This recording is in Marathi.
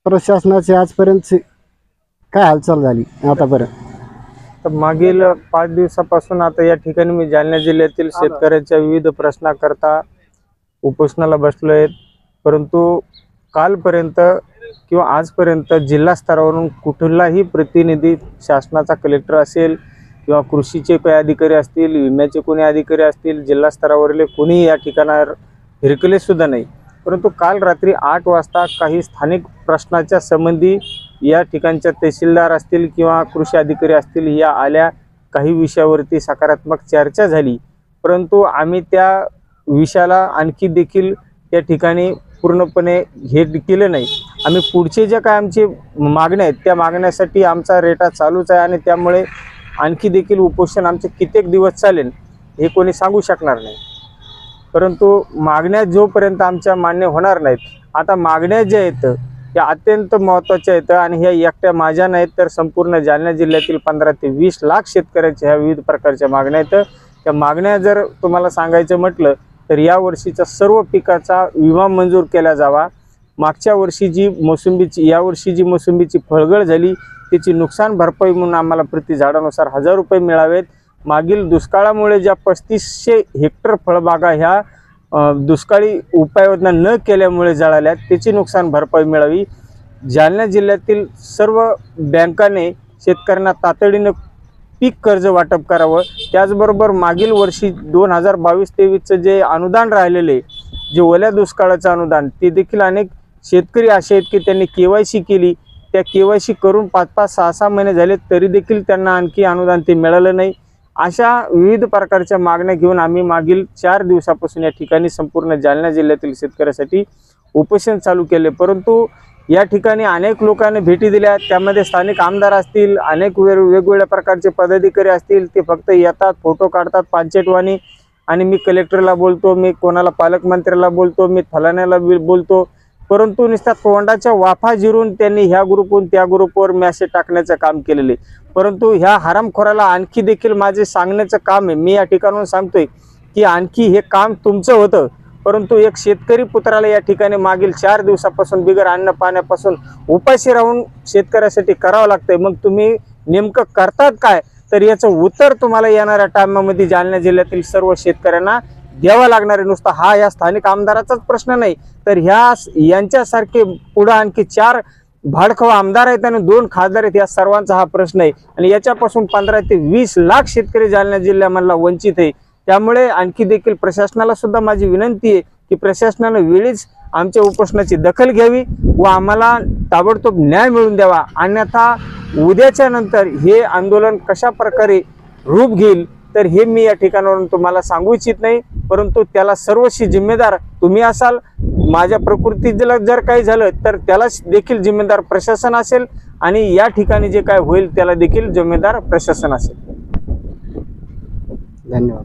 प्रशासनाची आजपर्यंत काय हालचाल झाली आतापर्यंत? तर मागील 5 दिवसापासून आता या ठिकाणी मी जालना जिल्ह्यातील शेतकऱ्यांच्या विविध प्रश्नाकरता उपोषणाला बसलो आहेत, परंतु कालपर्यंत किंवा आजपर्यंत जिल्हा स्तरावरून कुठलाही प्रतिनिधी, शासनाचा कलेक्टर असेल किंवा कृषीचे काही अधिकारी असतील, विम्याचे कोणी अधिकारी असतील, जिल्हा स्तरावरील कोणी या ठिकाणावर फिरकले सुद्धा नाही। परंतु काल रात्री 8 वाजता काही स्थानिक प्रश्नाच्या संबंधी या ठिकाणच्या तहसीलदार असतील किंवा कृषी अधिकारी असतील, या आल्या, काही विषयावरती सकारात्मक चर्चा झाली, परंतु आम्ही त्या विषयाला आणखी देखील त्या ठिकाणी पूर्णपणे हे केलं नाही। आम्ही पुढचे जे काय आमचे मागण्या आहेत त्या मागण्यासाठी आमचा रेटा चालूच आहे आणि त्यामुळे आणखी देखील उपोषण आमचे कित्येक दिवस चालेल हे कोणी सांगू शकणार नाही। परंतु मागण्या जोपर्यंत आमच्या मान्य होणार नाहीत, आता मागण्या ज्या आहेत त्या अत्यंत महत्त्वाच्या आहेत आणि ह्या एकट्या माझ्या नाहीत, तर संपूर्ण जालना जिल्ह्यातील 15 ते 20 लाख शेतकऱ्यांच्या ह्या विविध प्रकारच्या मागण्या आहेत। त्या मागण्या जर तुम्हाला सांगायचं म्हटलं तर या वर्षीचा सर्व पिकाचा विमा मंजूर केला जावा। मागच्या वर्षी जी मोसंबीची, यावर्षी जी मोसंबीची फळगळ झाली त्याची नुकसान भरपाई म्हणून आम्हाला प्रति झाडानुसार 1000 रुपये मिळावेत। मागील दुष्काळामुळे ज्या 3500 हेक्टर फळबागा ह्या दुष्काळी उपाययोजना न केल्यामुळे जळाल्या, त्याची नुकसान भरपाई मिळावी। जालना जिल्ह्यातील सर्व बँकांनी शेतकऱ्यांना तातडीने पीक कर्ज वाटप करावं। त्याचबरोबर मागील वर्षी 2022-23चं जे अनुदान राहिलेले, जे ओल्या दुष्काळाचं अनुदान, ते देखील अनेक शेतकरी असे आहेत की त्यांनी KYC केली, त्या KYC करून 5-5, 6-6 महिने झाले तरी देखील त्यांना आणखी अनुदान ते मिळालं नाही। अशा विविध प्रकारच्या मागण्या घेऊन आम्ही मागील 4 दिवसापासून या ठिकाणी संपूर्ण जालना जिल्ह्यातील शेतकऱ्यांसाठी उपोषण चालू केले, परंतु या ठिकाणी अनेक लोकांनी भेटी दिल्या, त्यामध्ये स्थानिक आमदार असतील, अनेक वेगवेगळ्या प्रकारचे पदाधिकारी असतील, ते फक्त येतात, फोटो काढतात पांचेटवाणी आणि मी कलेक्टरला बोलतो, मी कोणाला पालकमंत्र्याला बोलतो, मी फलाण्याला बोलतो, परंतु नुसत्या तोंडाच्या वाफा जिरून त्यांनी ह्या ग्रुपवरून त्या ग्रुपवर मेसेज टाकण्याचं काम केलेले। परंतु ह्या हरामखोराला आणखी देखील माझे सांगण्याचं काम आहे, मी या ठिकाणून सांगतोय की आणखी हे काम तुमचं होतं, परंतु एक शेतकरी पुत्राला या ठिकाणी मागील 4 दिवसापासून बिगर अन्न पाण्यापासून उपाशी राहून शेतकऱ्यासाठी करावं लागतंय। मग तुम्ही नेमकं करतात काय, तर याचं उत्तर तुम्हाला येणाऱ्या टायमामध्ये जालना जिल्ह्यातील सर्व शेतकऱ्यांना द्यावा लागणार आहे। नुसता हा या स्थानिक आमदाराचाच प्रश्न नाही, तर यांच्यासारखे पुढे आणखी 4 भाडखव आमदार आहेत आणि 2 खासदार आहेत, या सर्वांचा हा प्रश्न आहे आणि याच्यापासून 15 ते 20 लाख शेतकरी जालना जिल्ह्यामधला वंचित आहे। त्यामुळे आणखी देखील प्रशासनाला सुद्धा माझी विनंती आहे की प्रशासनाने वेळीच आमच्या उपोषणाची दखल घ्यावी व आम्हाला ताबडतोब न्याय मिळवून द्यावा, अन्यथा उद्याच्या नंतर हे आंदोलन कशा प्रकारे रूप घेईल तर हे मी या ठिकाणावरून तुम्हाला सांगू इच्छित नाही, परंतु त्याला सर्वस्वी जिम्मेदार तुम्ही असाल। माझ्या प्रकृतीला जर काही झालं तर त्याला देखील जिम्मेदार प्रशासन असेल आणि या ठिकाणी जे काय होईल त्याला देखील जिम्मेदार प्रशासन असेल। धन्यवाद।